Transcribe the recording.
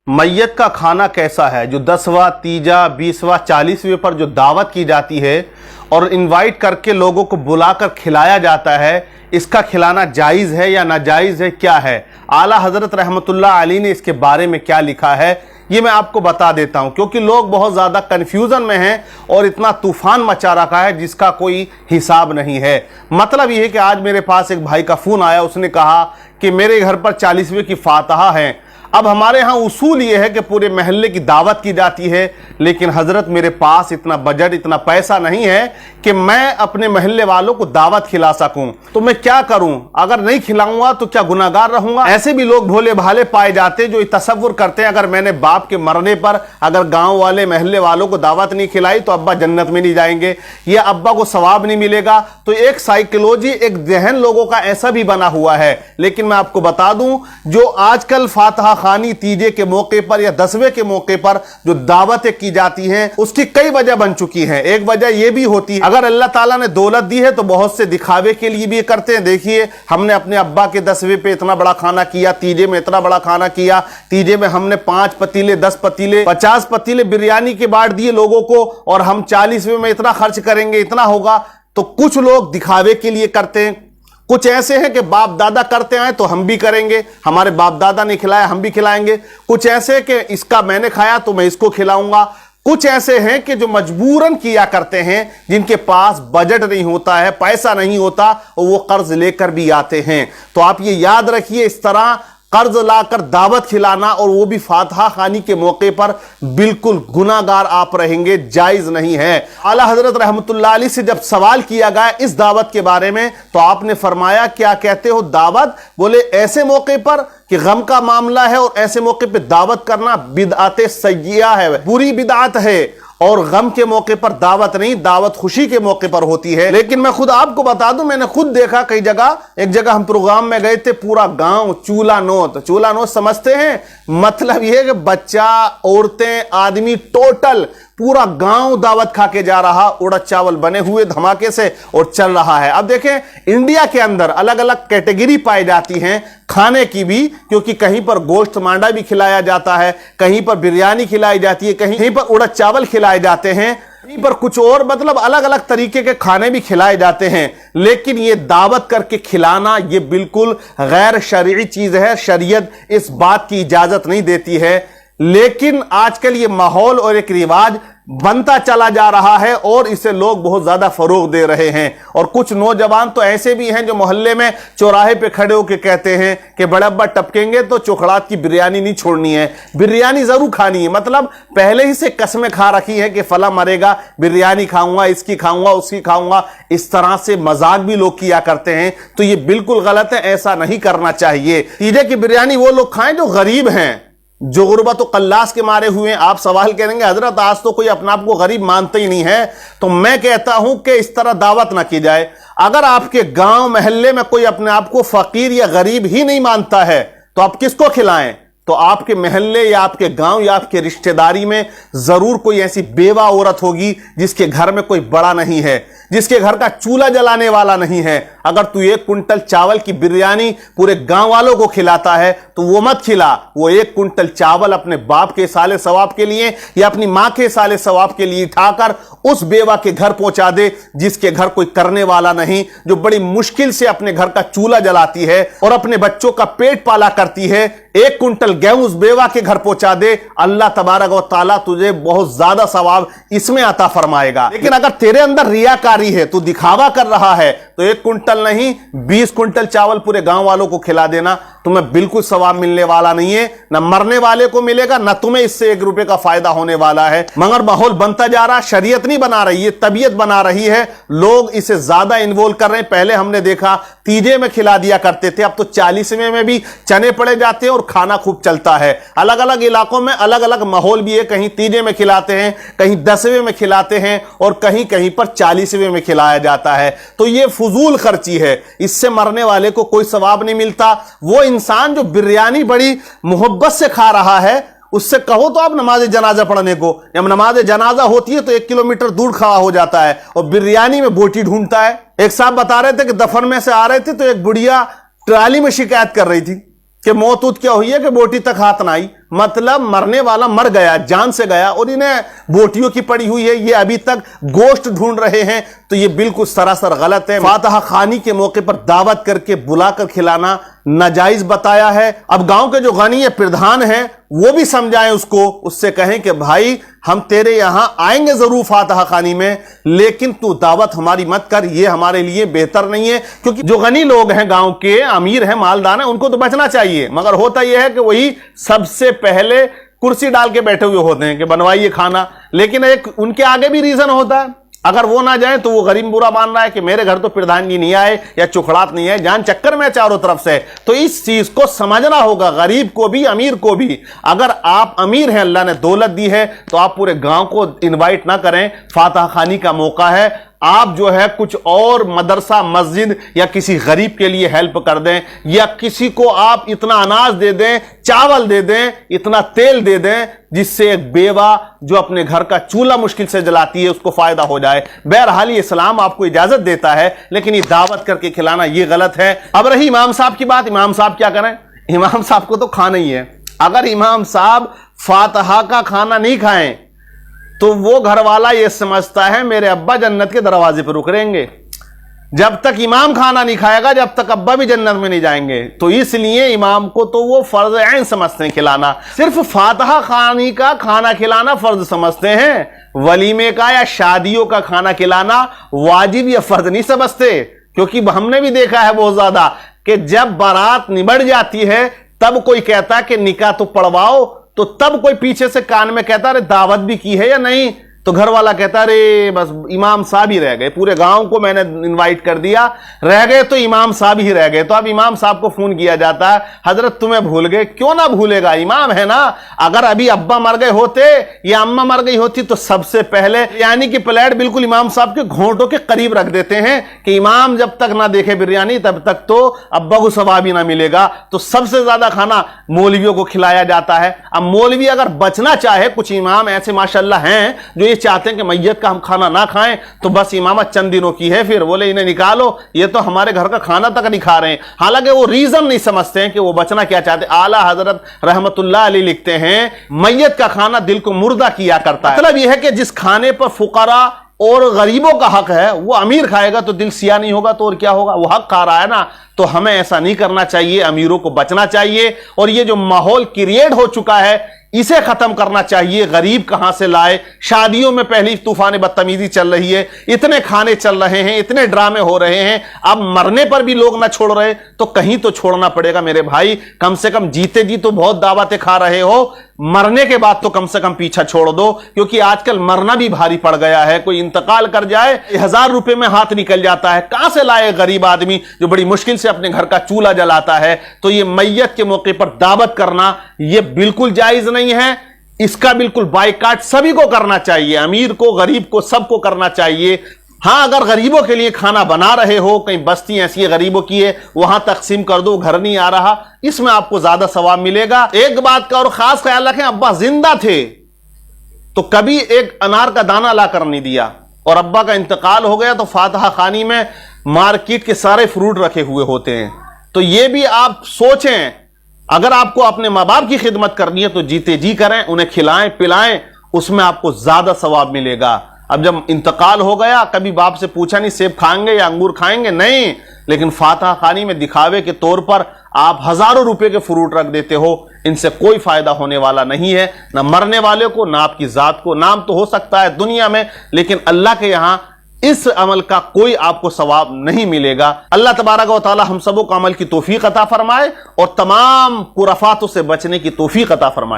मैयत का खाना कैसा है। जो 10वां, 30वां, 20वां, 40वें पर जो दावत की जाती है और इनवाइट करके लोगों को बुलाकर खिलाया जाता है, इसका खिलाना जायज़ है या नाजायज़ है, क्या है। आला हज़रत रहमतुल्लाह अलैह ने इसके बारे में क्या लिखा है ये मैं आपको बता देता हूं, क्योंकि लोग बहुत ज़्यादा कन्फ्यूज़न में हैं और इतना तूफ़ान मचा रखा है जिसका कोई हिसाब नहीं है। मतलब ये है कि आज मेरे पास एक भाई का फ़ोन आया, उसने कहा कि मेरे घर पर 40वें की फातहा है। अब हमारे यहाँ उसूल ये है कि पूरे महल्ले की दावत की जाती है, लेकिन हज़रत मेरे पास इतना बजट, इतना पैसा नहीं है कि मैं अपने महल्ले वालों को दावत खिला सकूं, तो मैं क्या करूं। अगर नहीं खिलाऊंगा तो क्या गुनाहगार रहूंगा। ऐसे भी लोग भोले भाले पाए जाते जो तसव्वुर करते हैं अगर मैंने बाप के मरने पर अगर गांव वाले महल्ले वालों को दावत नहीं खिलाई तो अब्बा जन्नत में नहीं जाएंगे, या अब्बा को सवाब नहीं मिलेगा। तो एक साइकोलॉजी, एक जहन लोगों का ऐसा भी बना हुआ है। लेकिन मैं आपको बता दूं, जो आजकल फातहा खानी तीजे के मौके पर या 10वें के मौके पर जो दावतें की जाती हैं, उसकी कई वजह बन चुकी हैं। एक वजह यह भी होती है, अगर अल्लाह ताला ने दौलत दी है तो बहुत से दिखावे के लिए भी करते हैं। देखिए, हमने अपने अब्बा के 10वें पे इतना बड़ा खाना किया, तीजे में इतना बड़ा खाना किया, तीजे में हमने 5 पतीले, 10 पतीले, 50 पतीले बिरयानी के बांट दिए लोगों को, और हम 40वें में इतना खर्च करेंगे, इतना होगा। तो कुछ लोग दिखावे के लिए करते हैं, कुछ ऐसे हैं कि बाप दादा करते आए तो हम भी करेंगे, हमारे बाप दादा ने खिलाया हम भी खिलाएंगे। कुछ ऐसे कि इसका मैंने खाया तो मैं इसको खिलाऊंगा। कुछ ऐसे हैं कि जो मजबूरन किया करते हैं, जिनके पास बजट नहीं होता है, पैसा नहीं होता, और वो कर्ज लेकर भी आते हैं। तो आप ये याद रखिए, इस तरह कर्ज लाकर दावत खिलाना और वो भी फातहा खानी के मौके पर, बिल्कुल गुनाहगार आप रहेंगे, जायज नहीं है। आला हजरत रहमतुल्लाह अलैह से जब सवाल किया गया इस दावत के बारे में तो आपने फरमाया, क्या कहते हो दावत। बोले ऐसे मौके पर कि गम का मामला है और ऐसे मौके पर दावत करना बिदअत सय्यिआ है, बुरी बिदअत है। और गम के मौके पर दावत नहीं, दावत खुशी के मौके पर होती है। लेकिन मैं खुद आपको बता दूं, मैंने खुद देखा कई जगह। एक जगह हम प्रोग्राम में गए थे, पूरा गांव चूल्हा नोत। चूल्हा नोत समझते हैं, मतलब यह है कि बच्चा, औरतें, आदमी, टोटल पूरा गांव दावत खा के जा रहा, उड़द चावल बने हुए धमाके से, और चल रहा है। अब देखें, इंडिया के अंदर अलग अलग कैटेगरी पाई जाती हैं खाने की भी, क्योंकि कहीं पर गोश्त मांडा भी खिलाया जाता है, कहीं पर बिरयानी खिलाई जाती है, कहीं पर उड़द चावल खिलाए जाते हैं, कहीं पर कुछ और, मतलब अलग अलग तरीके के खाने भी खिलाए जाते हैं। लेकिन ये दावत करके खिलाना ये बिल्कुल गैर शरई चीज है, शरीयत इस बात की इजाजत नहीं देती है। लेकिन आजकल ये माहौल और एक रिवाज बनता चला जा रहा है और इसे लोग बहुत ज्यादा फरोग दे रहे हैं। और कुछ नौजवान तो ऐसे भी हैं जो मोहल्ले में चौराहे पे खड़े होकर कहते हैं कि बड़े अब्बा टपकेंगे तो चोखड़ात की बिरयानी नहीं छोड़नी है, बिरयानी जरूर खानी है। मतलब पहले ही से कसमें खा रखी है कि फला मरेगा बिरयानी खाऊंगा, इसकी खाऊंगा, उसकी खाऊंगा। इस तरह से मजाक भी लोग किया करते हैं, तो ये बिल्कुल गलत है, ऐसा नहीं करना चाहिए। तीजे की बिरयानी वो लोग खाएं जो गरीब हैं, जो गुर्बत कल्लास के मारे हुए हैं। आप सवाल करेंगे हजरत आज तो कोई अपने आप को गरीब मानते ही नहीं है, तो मैं कहता हूं कि इस तरह दावत ना की जाए। अगर आपके गांव महल्ले में कोई अपने आप को फकीर या गरीब ही नहीं मानता है तो आप किसको खिलाएं। तो आपके महल्ले या आपके गांव या आपके रिश्तेदारी में जरूर कोई ऐसी बेवा औरत होगी जिसके घर में कोई बड़ा नहीं है, जिसके घर का चूल्हा जलाने वाला नहीं है। अगर तू 1 कुंटल चावल की बिरयानी पूरे गांव वालों को खिलाता है तो वो मत खिला। वो 1 कुंटल चावल अपने बाप के साले सवाब के लिए या अपनी मां के साले सवाब के लिए उठाकर उस बेवा के घर पहुंचा दे जिसके घर कोई करने वाला नहीं, जो बड़ी मुश्किल से अपने घर का चूल्हा जलाती है और अपने बच्चों का पेट पाला करती है। 1 कुंटल गेहूं उस बेवा के घर पहुंचा दे, अल्लाह तबारक व तआला तुझे बहुत ज्यादा सवाब इसमें अता फरमाएगा। लेकिन अगर तेरे अंदर रियाकारी है, तू दिखावा कर रहा है, तो 1 कुंटल नहीं 20 कुंटल चावल पूरे गांव वालों को खिला देना, तुम्हें बिल्कुल सवाब मिलने वाला नहीं है। न मरने वाले को मिलेगा, न तुम्हें इससे 1 रुपए का फायदा होने वाला है। मगर माहौल बनता जा रहा, शरीयत नहीं बना रही है, तबीयत बना रही है। लोग इसे ज्यादा इन्वॉल्व कर रहे हैं। पहले हमने देखा तीजे में खिला दिया करते थे, अब तो 40वें में भी चने पड़े जाते हैं और खाना खूब चलता है। अलग अलग इलाकों में अलग अलग माहौल भी है, कहीं तीजे में खिलाते हैं, कहीं 10वें में खिलाते हैं और कहीं कहीं पर 40वें में खिलाया जाता है। तो ये फजूल खर्ची है, इससे मरने वाले को कोई सवाब नहीं मिलता। वो इंसान जो बिरयानी बड़ी मोहब्बत से खा रहा है, उससे कहो तो आप नमाज जनाजा पढ़ने को, जब नमाज जनाजा होती है तो 1 किलोमीटर दूर खड़ा हो जाता है और बिरयानी में बोटी ढूंढता है। एक साहब बता रहे थे कि दफन में से आ रहे थे तो एक बुढ़िया ट्राली में शिकायत कर रही थी कि मौत क्या हुई है कि बोटी तक हाथ ना आई। مطلب مرنے والا مر گیا، جان سے گیا، اور انہیں بوٹیوں کی پڑی ہوئی ہے، یہ ابھی تک گوشت ڈھونڈ رہے ہیں، تو یہ بالکل سراسر غلط ہے۔ فاتحہ خوانی کے موقع پر دعوت کر کے بلا کر کھلانا ناجائز بتایا ہے۔ اب گاؤں کے جو غنی پردھان ہیں وہ بھی سمجھائیں اس کو، اس سے کہیں کہ بھائی ہم تیرے یہاں آئیں گے ضرور فاتحہ خوانی میں، لیکن تو دعوت ہماری مت کر، یہ ہمارے لیے بہتر نہیں ہے۔ کیونکہ جو غنی لوگ ہیں، گاؤں کے امیر ہیں، مالدار ہیں، ان کو تو بچنا چاہیے، مگر ہوتا یہ ہے کہ وہی سب سے پہلے کرسی ڈال کے بیٹھے ہوئے ہوتے ہیں کہ بنوائیے کھانا، لیکن ایک ان کے آگے بھی ریزن ہوتا ہے، اگر وہ نہ جائیں تو وہ غریب برا مان رہا ہے کہ میرے گھر تو پردھان جی نہیں آئے یا چکھڑات نہیں آئے، جان چکر میں چاروں طرف سے۔ تو اس چیز کو سمجھنا ہوگا، غریب کو بھی امیر کو بھی۔ اگر آپ امیر ہیں، اللہ نے دولت دی ہے، تو آپ پورے گاؤں کو انوائٹ نہ کریں، فاتحہ خوانی کا موقع ہے، آپ جو ہے کچھ اور مدرسہ مسجد یا کسی غریب کے لیے ہیلپ کر دیں، یا کسی کو آپ اتنا اناج دے دیں، چاول دے دیں، اتنا تیل دے دیں، جس سے ایک بیوہ جو اپنے گھر کا چولہا مشکل سے جلاتی ہے اس کو فائدہ ہو جائے۔ بہرحال یہ اسلام آپ کو اجازت دیتا ہے، لیکن یہ دعوت کر کے کھلانا یہ غلط ہے۔ اب رہی امام صاحب کی بات، امام صاحب کیا کریں؟ امام صاحب کو تو کھانا ہی ہے۔ اگر امام صاحب فاتحہ کا کھانا نہیں کھائیں تو وہ گھر والا یہ سمجھتا ہے میرے ابا جنت کے دروازے پر رک رہیں گے، جب تک امام کھانا نہیں کھائے گا جب تک ابا بھی جنت میں نہیں جائیں گے۔ تو اس لیے امام کو تو وہ فرض عین سمجھتے ہیں کھلانا، صرف فاتحہ خوانی کا کھانا کھلانا فرض سمجھتے ہیں، ولیمے کا یا شادیوں کا کھانا کھلانا واجب یا فرض نہیں سمجھتے۔ کیونکہ ہم نے بھی دیکھا ہے بہت زیادہ کہ جب بارات نبڑ جاتی ہے تب کوئی کہتا ہے کہ نکاح تو پڑھواؤ، تو تب کوئی پیچھے سے کان میں کہتا ہے دعوت بھی کی ہے یا نہیں، تو گھر والا کہتا ہے بس امام صاحب ہی رہ گئے، پورے گاؤں کو میں نے انوائٹ کر دیا، رہ گئے تو امام صاحب ہی رہ گئے۔ تو اب امام صاحب کو فون کیا جاتا ہے، حضرت تمہیں بھول گئے، کیوں نہ بھولے گا، امام ہے نا۔ اگر ابھی ابا مر گئے ہوتے یا اماں مر گئی ہوتی تو سب سے پہلے بریانی کی پلیٹ بالکل امام صاحب کے گھونٹوں کے قریب رکھ دیتے ہیں کہ امام جب تک نہ دیکھے بریانی تب تک تو ابا کو ثواب ہی نہ ملے گا۔ تو سب سے زیادہ کھانا مولویوں کو کھلایا جاتا ہے۔ اب مولوی اگر بچنا چاہے، کچھ امام ایسے ماشاءاللہ ہیں جو یہ چاہتے ہیں کہ میت کا ہم کھانا نہ کھائیں، تو بس امامت چند دنوں کی ہے، پھر بولے انہیں نکالو، یہ تو ہمارے گھر کا کھانا تک نہیں کھا رہے ہیں۔ حالانکہ وہ ریزن نہیں سمجھتے ہیں کہ وہ بچنا کیا چاہتے ہیں۔ اعلیٰ حضرت رحمت اللہ علیہ لکھتے ہیں میت کا کھانا دل کو مردہ کیا کرتا ہے۔ مطلب یہ ہے کہ جس کھانے پر فقراء اور غریبوں کا حق ہے وہ امیر کھائے گا تو دل سیاہ نہیں ہوگا، تو اور کیا ہوگا، وہ حق کھا رہا ہے نا۔ تو ہمیں ایسا نہیں کرنا چاہیے، امیروں کو بچنا چاہیے، اور یہ جو ماحول کریٹ ہو چکا ہے اسے ختم کرنا چاہیے۔ غریب کہاں سے لائے؟ شادیوں میں پہلی طوفان بدتمیزی چل رہی ہے، اتنے کھانے چل رہے ہیں، اتنے ڈرامے ہو رہے ہیں، اب مرنے پر بھی لوگ نہ چھوڑ رہے، تو کہیں تو چھوڑنا پڑے گا میرے بھائی۔ کم سے کم جیتے جی تو بہت دعوتیں کھا رہے ہو، مرنے کے بعد تو کم سے کم پیچھا چھوڑ دو، کیونکہ آج کل مرنا بھی بھاری پڑ گیا ہے۔ کوئی انتقال کر جائے 1000 روپے میں ہاتھ نکل جاتا ہے، کہاں سے لائے غریب آدمی جو بڑی مشکل سے اپنے گھر کا چولہا جلاتا ہے؟ تو یہ میت کے موقع پر دعوت کرنا یہ بالکل جائز نہیں ہے، اس کا بالکل بائیکاٹ سبھی کو کرنا چاہیے، امیر کو غریب کو سب کو کرنا چاہیے۔ ہاں اگر غریبوں کے لیے کھانا بنا رہے ہو، کہیں بستی ایسی ہے غریبوں کی ہے وہاں تقسیم کر دو، گھر نہیں آ رہا، اس میں آپ کو زیادہ ثواب ملے گا۔ ایک بات کا اور خاص خیال رکھیں، ابا زندہ تھے تو کبھی ایک انار کا دانہ لا کر نہیں دیا، اور ابا کا انتقال ہو گیا تو فاتحہ خوانی میں مارکیٹ کے سارے فروٹ رکھے ہوئے ہوتے ہیں۔ تو یہ بھی آپ سوچیں، اگر آپ کو اپنے ماں باپ کی خدمت کرنی ہے تو جیتے جی کریں، انہیں کھلائیں پلائیں، اس میں آپ کو زیادہ ثواب ملے گا۔ اب جب انتقال ہو گیا کبھی باپ سے پوچھا نہیں سیب کھائیں گے یا انگور کھائیں گے، نہیں، لیکن فاتحہ خوانی میں دکھاوے کے طور پر آپ ہزاروں روپے کے فروٹ رکھ دیتے ہو، ان سے کوئی فائدہ ہونے والا نہیں ہے، نہ مرنے والے کو نہ آپ کی ذات کو۔ نام تو ہو سکتا ہے دنیا میں، لیکن اللہ کے یہاں اس عمل کا کوئی آپ کو ثواب نہیں ملے گا۔ اللہ تبارک و تعالی ہم سبوں کو عمل کی توفیق عطا فرمائے اور تمام خرافاتوں سے بچنے کی توفیق عطا فرمائے۔